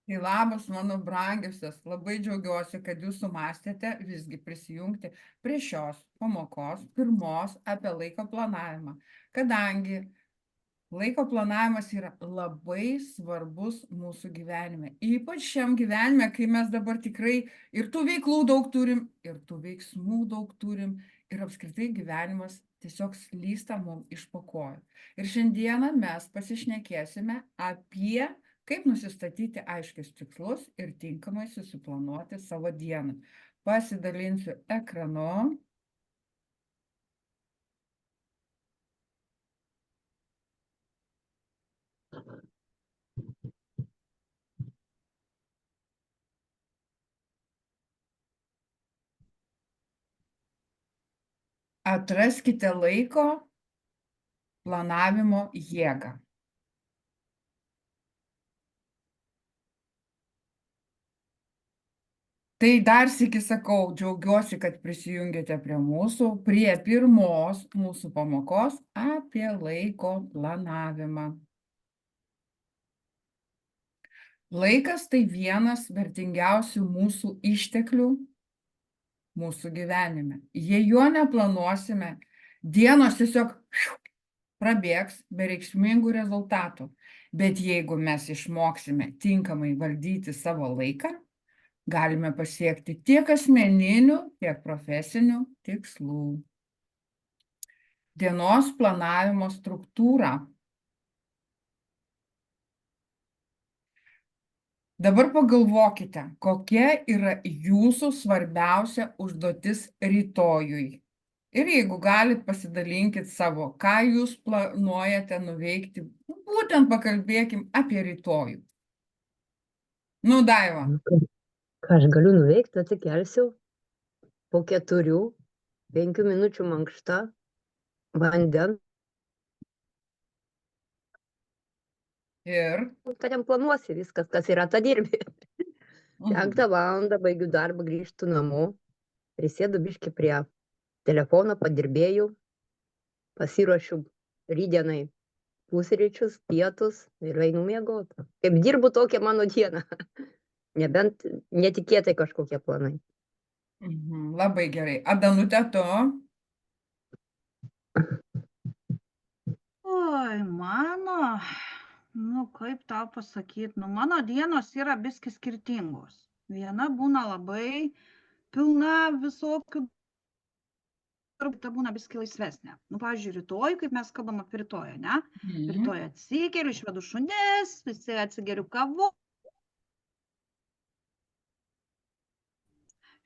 Tai labas, mano brangiusios, labai džiaugiuosi, kad jūs sumastėte visgi prisijungti prie šios pamokos pirmos apie laiko planavimą, kadangi laiko planavimas yra labai svarbus mūsų gyvenime, ypač šiam gyvenime, kai mes dabar tikrai ir tų veiklų daug turim, ir tų veiksmų daug turim, ir apskritai gyvenimas tiesiog slysta mums iš po kojų. Ir šiandieną mes pasišnekėsime apie kaip nusistatyti aiškius tikslus ir tinkamai susiplanuoti savo dieną. Pasidalinsiu ekranu. Atraskite laiko planavimo jėgą. Tai dar sykį sakau, džiaugiuosi, kad prisijungėte prie pirmos mūsų pamokos apie laiko planavimą. Laikas tai vienas vertingiausių mūsų išteklių mūsų gyvenime. Jei jo neplanuosime, dienos tiesiog prabėgs be reikšmingų rezultatų. Bet jeigu mes išmoksime tinkamai valdyti savo laiką, galime pasiekti tiek asmeninių, tiek profesinių tikslų. Dienos planavimo struktūra. Dabar pagalvokite, kokia yra jūsų svarbiausia užduotis rytojui. Ir jeigu galit, pasidalinkit savo, ką jūs planuojate nuveikti. Būtent pakalbėkim apie rytojų. Nu, Daiva. Ką aš galiu nuveikti, atsikelsiu po 4-5 minučių mankšta, vandens. Ir? Ten planuosi viskas, kas yra, tą dirbi. 5 valandą baigiu darbą, grįžtu namo, prisėdu biškį prie telefono, padirbėjau, pasiruošiu rytdienai pusryčius, pietus ir einu miegoti. Kaip dirbu, tokia mano diena. Nebent netikėtai kažkokie planai. Labai gerai. A Danute, tu? Oi, kaip tau pasakyti, mano dienos yra biski skirtingos. Viena būna labai pilna visokių darbų, ta būna biski laisvesnė. Pavyzdžiui, rytoj, kaip mes kalbam apie rytoj, ne? Rytoj atsikeliu, išvedu šunis, visi atsigeriu kavos.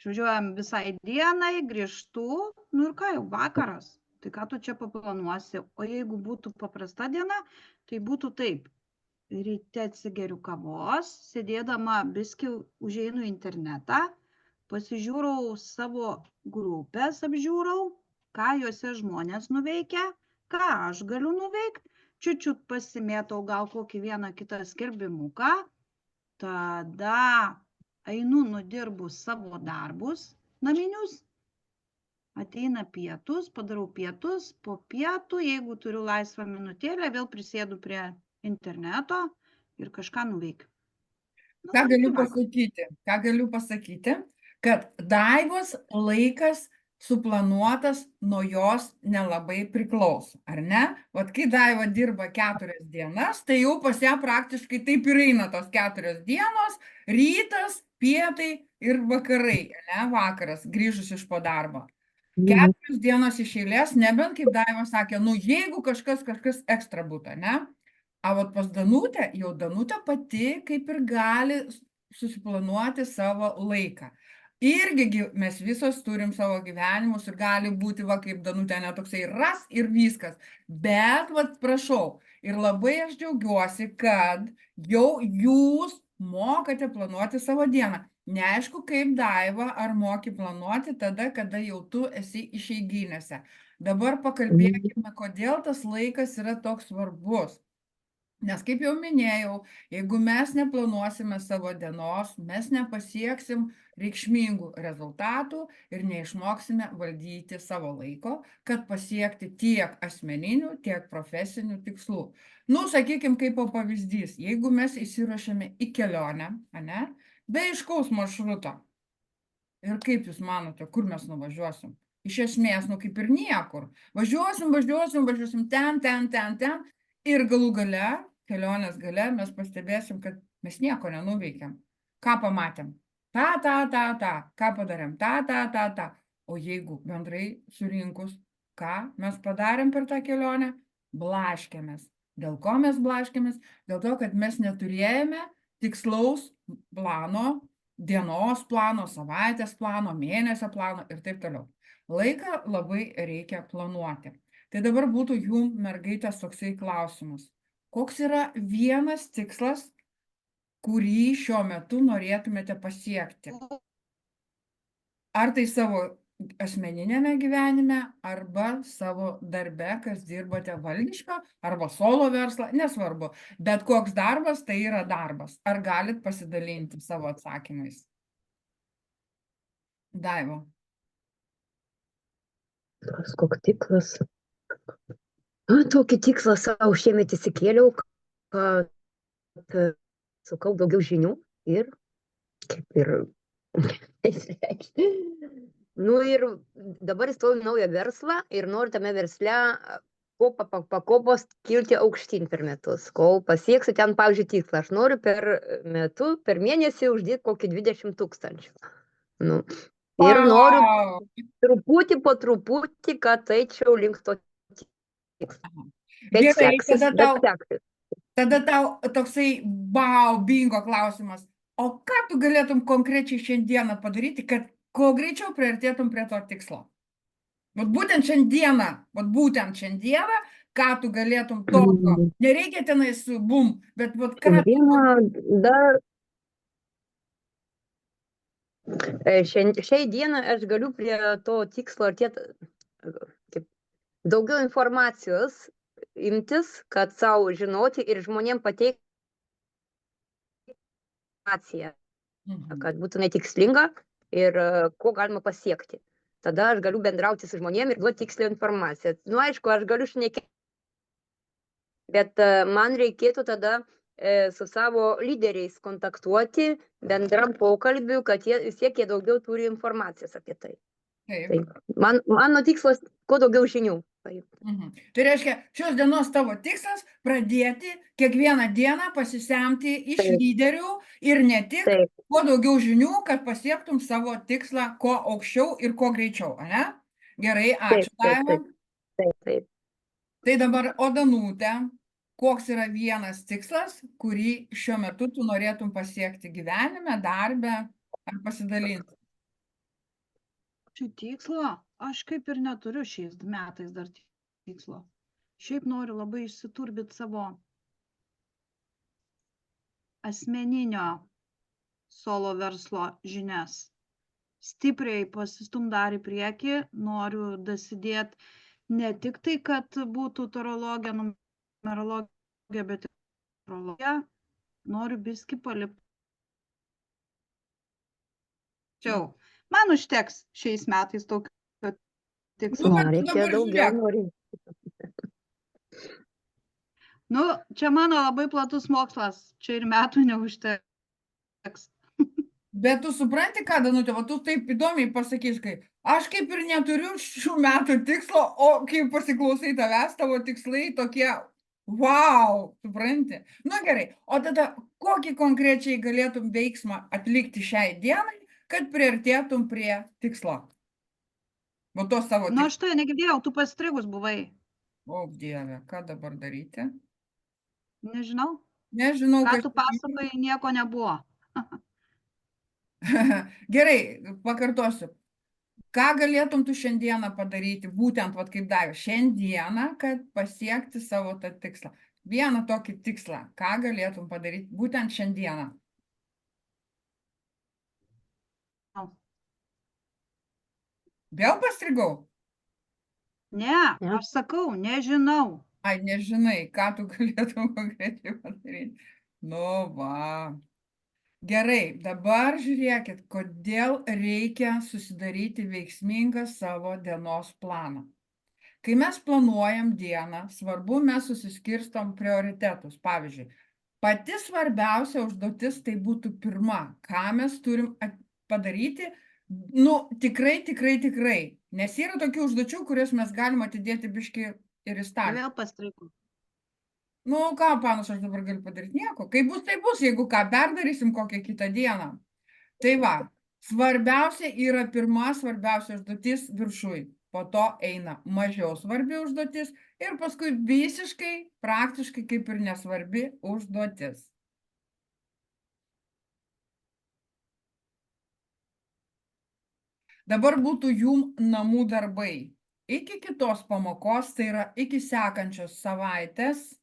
Išvažiuojam visai dienai, grįžtu, ir ką jau vakaras. Tai ką tu čia paplanuosi? O jeigu būtų paprasta diena, tai būtų taip. Ryte atsigeriu kavos, sėdėdama biski užeinu į internetą, pasižiūrau savo grupės, apžiūrau, ką juose žmonės nuveikia, ką aš galiu nuveikti, čiut pasimėtau gal kokį vieną kitą skelbimuką, tada einu nudirbu savo darbus naminius, ateina pietus, padarau pietus, po pietų, jeigu turiu laisvą minutėlę, vėl prisėdu prie interneto ir kažką nuveikiu. Ką galiu pasakyti, kad Daivos laikas suplanuotas nuo jos nelabai priklauso, ar ne? Vat kai Daiva dirba 4 dienas, tai jau pas ją praktiškai taip ir eina tos 4 dienos, rytas, pietai ir vakarai, ne? Vakaras, grįžus iš po darbo. 4 dienos iš eilės, nebent kaip Daiva sakė, jeigu kažkas ekstra būtų, ne? A vat pas Danutę, jau Danutė pati kaip ir gali susiplanuoti savo laiką. Irgi mes visos turim savo gyvenimus ir gali būti, kaip Danutė, netoksai ras ir viskas. Bet, prašau, ir labai aš džiaugiuosi, kad jau jūs mokate planuoti savo dieną. Neaišku, kaip Daiva, ar moki planuoti tada, kada jau tu esi išeiginėse. Dabar pakalbėkime, kodėl tas laikas yra toks svarbus. Nes kaip jau minėjau, jeigu mes neplanuosime savo dienos, mes nepasieksim reikšmingų rezultatų ir neišmoksime valdyti savo laiko, kad pasiekti tiek asmeninių, tiek profesinių tikslų. Nu, sakykime, kaip pavyzdys, jeigu mes įsiruošiame į kelionę, ane, be aiškaus maršruto. Ir kaip jūs manote, kur mes nuvažiuosim? Iš esmės, nu kaip ir niekur. Važiuosim ten. Ir galų gale, kelionės gale, mes pastebėsim, kad mes nieko nenuveikėm. Ką pamatėm? Ką padarėm? Ta. O jeigu bendrai surinkus, ką mes padarėm per tą kelionę? Blaškėmės. Dėl ko mes blaškėmės? Dėl to, kad mes neturėjome tikslaus plano, dienos plano, savaitės plano, mėnesio plano ir taip toliau. Laiką labai reikia planuoti. Tai dabar būtų jum, mergaitės, toksai klausimas. Koks yra vienas tikslas, kurį šiuo metu norėtumėte pasiekti? Ar tai savo asmeninėme gyvenime, arba savo darbe, kas dirbate valdišką, arba solo verslą, nesvarbu. Bet koks darbas, tai yra darbas. Ar galit pasidalinti savo atsakymais? Daiva. Koks tikslas? Tokį tikslą savo šiemet įsikėliau, kad sukau daugiau žinių ir kaip ir nu ir dabar įstojau į naują verslą ir noriu tame versle pakopos kilti aukštyn per metus. Kol pasieksiu ten, pavyzdžiui, tikslą, aš noriu per mėnesį uždirbti kokį 20 000. Nu, ir noriu truputį po truputį, kad eičiau link to tikslo. Bet Gerai, seksis. tada tau toksai bingo klausimas. O ką tu galėtum konkrečiai šiandieną padaryti, kad kuo greičiau priartėtum prie to tikslo? Vat būtent šiandieną, ką tu galėtum tokio, nereikia tenais bum, bet vat ką šiai dieną aš galiu prie to tikslo artėti daugiau informacijos imtis, kad savo žinoti ir žmonėm pateikti informaciją, kad būtų netikslinga ir ko galima pasiekti. Tada aš galiu bendrauti su žmonėm ir duoti tikslę informaciją. Nu, aišku, aš galiu šnekėti, bet man reikėtų tada su savo lyderiais kontaktuoti bendram pokalbiu, kad jie daugiau turi informacijos apie tai. Taip. Mano tikslas kuo daugiau žinių. Taip. Tai reiškia, šios dienos tavo tikslas pradėti kiekvieną dieną pasisemti iš lyderių ir ne tik kuo daugiau žinių, kad pasiektum savo tikslą kuo aukščiau ir kuo greičiau, ane? Gerai, ačiū, Daiva. Taip. Tai dabar, o Danute, koks yra vienas tikslas, kurį šiuo metu tu norėtum pasiekti gyvenime, darbe ar pasidalinti? Šį tikslą aš kaip ir neturiu šiais metais dar tikslo. Šiaip noriu labai išsiturbinti savo asmeninio solo verslo žinias. Stipriai pasistumti dar į priekį, noriu dasidėti ne tik tai, kad būtų tarologija, numerologija, bet ir astrologija. Noriu biskį palipti. Man užteks šiais metais tokio tikslo. Reikia daugiau norėti. Nu, čia mano labai platus mokslas, čia ir metų neužteks. Bet tu supranti, ką, Danute, tu taip įdomiai pasakys, aš kaip ir neturiu šių metų tikslo, o kai pasiklausai tavęs, tavo tikslai tokie, wow, supranti? Nu gerai, o tada kokį konkrečiai galėtum veiksmą atlikti šiai dienai, kad priartėtum prie tikslo? Nu, to savo tikslo. Nu, aš tai negirdėjau, tu pastrigus buvai. O, Dieve, ką dabar daryti? Nežinau. Nežinau, ką tu pasakoji, nieko nebuvo. Gerai, pakartosiu. Ką galėtum tu šiandieną padaryti, būtent, kaip Daiva, šiandieną, kad pasiekti savo tą tikslą? Vieną tokį tikslą, ką galėtum padaryti būtent šiandieną? Vėl pastrigau? Ne, aš sakau, nežinau. Ai, nežinai, ką tu galėtum konkrečiai padaryti. Nu, va. Gerai, dabar žiūrėkit, kodėl reikia susidaryti veiksmingą savo dienos planą. Kai mes planuojam dieną, svarbu mes susiskirstom prioritetus. Pavyzdžiui, pati svarbiausia užduotis tai būtų pirma, ką mes turim padaryti, nu, tikrai, nes yra tokių užduočių, kurias mes galim atidėti biškį ir į stalčių. Vėl pastriko. Nu, ką, panas, aš dabar galiu padaryti nieko. Kai bus, tai bus, jeigu ką, perdarysim kokią kitą dieną. Tai va, svarbiausia yra pirma svarbiausia užduotis viršui. Po to eina mažiau svarbi užduotis ir paskui visiškai, praktiškai kaip ir nesvarbi užduotis. Dabar būtų jum namų darbai. Iki kitos pamokos, tai yra iki sekančios savaitės,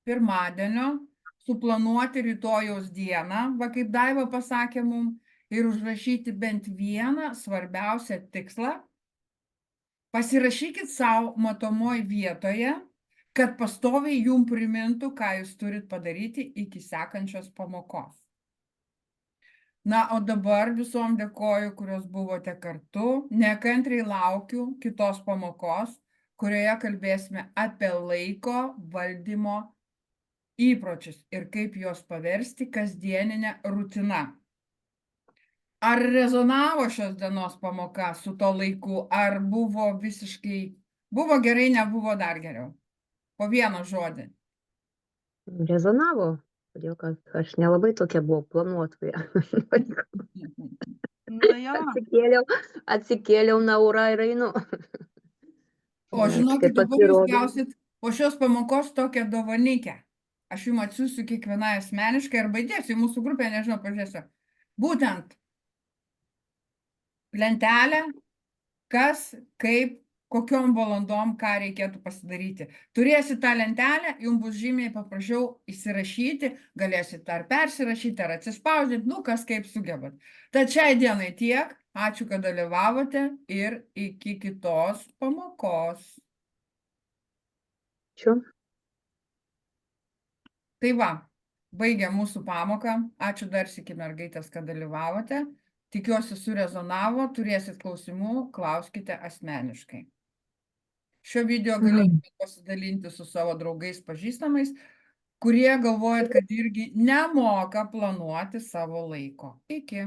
pirmadienio, suplanuoti rytojaus dieną, va kaip Daiva pasakė mum, ir užrašyti bent vieną svarbiausią tikslą. Pasirašykit savo matomoj vietoje, kad pastoviai jum primintų, ką jūs turit padaryti iki sekančios pamokos. Na, o dabar visom dėkoju, kurios buvote kartu. Nekantriai laukiu kitos pamokos, kurioje kalbėsime apie laiko valdymo įpročius ir kaip juos paversti kasdieninę rutiną. Ar rezonavo šios dienos pamoka su to laiku, ar buvo visiškai, buvo gerai, nebuvo dar geriau? Po vieną žodį. Rezonavo, todėl kad aš nelabai tokia buvau planuotoja. Nu jo, Atsikėliau naura ir einu. O žinokit, dabar jūs gausit po šios pamokos tokią dovanikę. Aš jums atsiųsiu kiekvienai asmeniškai arba įdėsiu į mūsų grupę, nežinau, pažiūrėsiu. Būtent lentelę, kas, kaip, kokiom valandom, ką reikėtų pasidaryti. Turėsit tą lentelę, jums bus žymiai paprasčiau įsirašyti, galėsit ar persirašyti, ar atsispausdinti, nu kas kaip sugebat. Tad šiai dienai tiek, ačiū, kad dalyvavote ir iki kitos pamokos. Ačiū. Tai va, baigia mūsų pamoką. Ačiū dar sykį mergaitės, kad dalyvavote. Tikiuosi surezonavo, turėsit klausimų, klauskite asmeniškai. Šio video galėtumėte pasidalinti su savo draugais pažįstamais, kurie galvojat, kad irgi nemoka planuoti savo laiko. Iki.